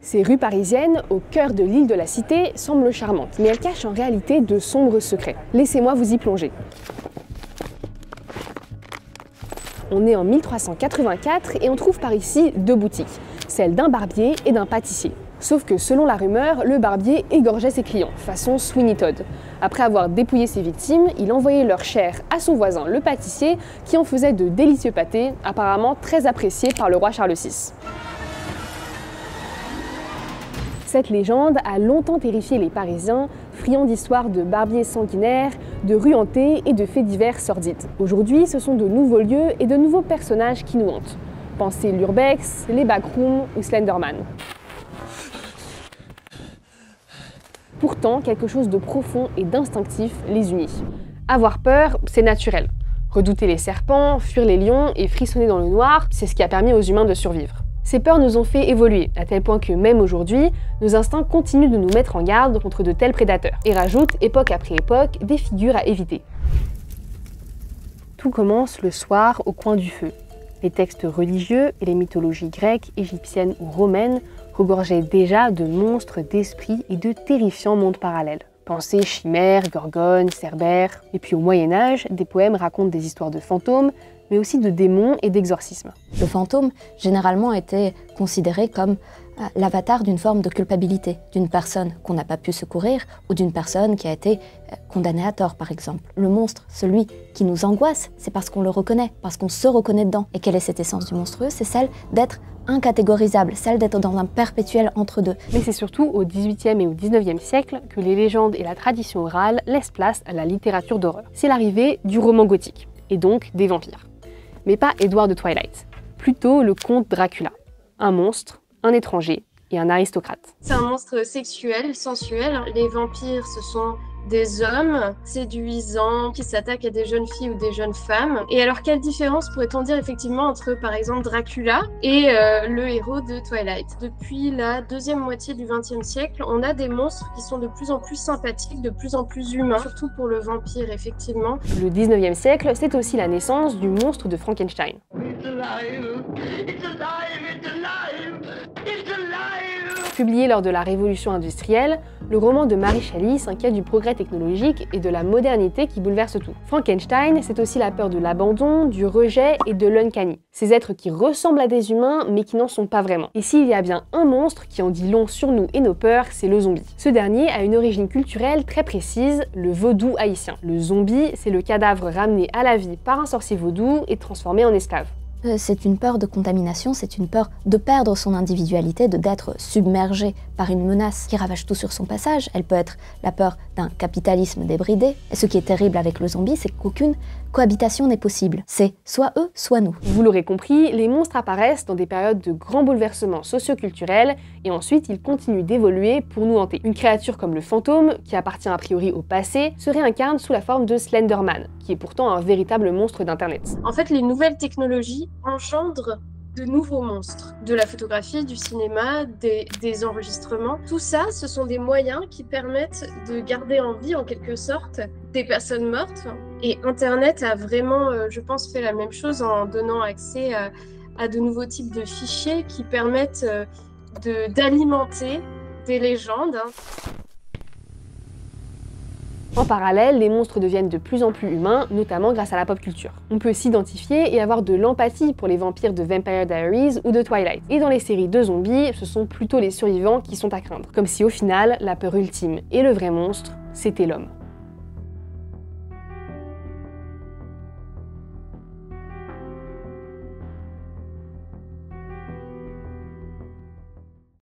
Ces rues parisiennes, au cœur de l'île de la Cité, semblent charmantes, mais elles cachent en réalité de sombres secrets. Laissez-moi vous y plonger. On est en 1384 et on trouve par ici deux boutiques, celle d'un barbier et d'un pâtissier. Sauf que selon la rumeur, le barbier égorgeait ses clients, façon Sweeney Todd. Après avoir dépouillé ses victimes, il envoyait leur chair à son voisin, le pâtissier, qui en faisait de délicieux pâtés, apparemment très appréciés par le roi Charles VI. Cette légende a longtemps terrifié les Parisiens, friands d'histoires de barbiers sanguinaires, de rues hantées et de faits divers sordides. Aujourd'hui, ce sont de nouveaux lieux et de nouveaux personnages qui nous hantent. Pensez l'Urbex, les Backrooms ou Slenderman. Pourtant, quelque chose de profond et d'instinctif les unit. Avoir peur, c'est naturel. Redouter les serpents, fuir les lions et frissonner dans le noir, c'est ce qui a permis aux humains de survivre. Ces peurs nous ont fait évoluer, à tel point que même aujourd'hui, nos instincts continuent de nous mettre en garde contre de tels prédateurs, et rajoutent, époque après époque, des figures à éviter. Tout commence le soir au coin du feu. Les textes religieux et les mythologies grecques, égyptiennes ou romaines regorgeaient déjà de monstres, d'esprits et de terrifiants mondes parallèles. Pensez chimères, gorgones, cerbères. Et puis au Moyen-Âge, des poèmes racontent des histoires de fantômes, mais aussi de démons et d'exorcismes. Le fantôme, généralement, était considéré comme l'avatar d'une forme de culpabilité, d'une personne qu'on n'a pas pu secourir ou d'une personne qui a été condamnée à tort, par exemple. Le monstre, celui qui nous angoisse, c'est parce qu'on le reconnaît, parce qu'on se reconnaît dedans. Et quelle est cette essence du monstrueux? C'est celle d'être incatégorisable, celle d'être dans un perpétuel entre-deux. Mais c'est surtout au XVIIIe et au XIXe siècle que les légendes et la tradition orale laissent place à la littérature d'horreur. C'est l'arrivée du roman gothique, et donc des vampires. Mais pas Edward de Twilight, plutôt le comte Dracula. Un monstre, un étranger et un aristocrate. C'est un monstre sexuel, sensuel. Les vampires, ce sont des hommes séduisants qui s'attaquent à des jeunes filles ou des jeunes femmes. Et alors, quelle différence pourrait-on dire effectivement entre, par exemple, Dracula et le héros de Twilight? Depuis la deuxième moitié du XXe siècle, on a des monstres qui sont de plus en plus sympathiques, de plus en plus humains, surtout pour le vampire, effectivement. Le XIXe siècle, c'est aussi la naissance du monstre de Frankenstein. Publié lors de la Révolution industrielle, le roman de Mary Shelley s'inquiète du progrès technologique et de la modernité qui bouleverse tout. Frankenstein, c'est aussi la peur de l'abandon, du rejet et de l'uncanny. Ces êtres qui ressemblent à des humains, mais qui n'en sont pas vraiment. Et s'il y a bien un monstre qui en dit long sur nous et nos peurs, c'est le zombie. Ce dernier a une origine culturelle très précise, le vaudou haïtien. Le zombie, c'est le cadavre ramené à la vie par un sorcier vaudou et transformé en esclave. C'est une peur de contamination, c'est une peur de perdre son individualité, d'être submergé par une menace qui ravage tout sur son passage. Elle peut être la peur d'un capitalisme débridé. Et ce qui est terrible avec le zombie, c'est qu'aucune cohabitation n'est possible. C'est soit eux, soit nous. Vous l'aurez compris, les monstres apparaissent dans des périodes de grands bouleversements socio-culturels et ensuite ils continuent d'évoluer pour nous hanter. Une créature comme le fantôme, qui appartient a priori au passé, se réincarne sous la forme de Slenderman, qui est pourtant un véritable monstre d'internet. En fait, les nouvelles technologies engendrent de nouveaux monstres, de la photographie, du cinéma, des enregistrements. Tout ça, ce sont des moyens qui permettent de garder en vie, en quelque sorte, des personnes mortes. Et Internet a vraiment, je pense, fait la même chose en donnant accès à de nouveaux types de fichiers qui permettent d'alimenter des légendes. En parallèle, les monstres deviennent de plus en plus humains, notamment grâce à la pop culture. On peut s'identifier et avoir de l'empathie pour les vampires de Vampire Diaries ou de Twilight. Et dans les séries de zombies, ce sont plutôt les survivants qui sont à craindre. Comme si au final, la peur ultime et le vrai monstre, c'était l'homme.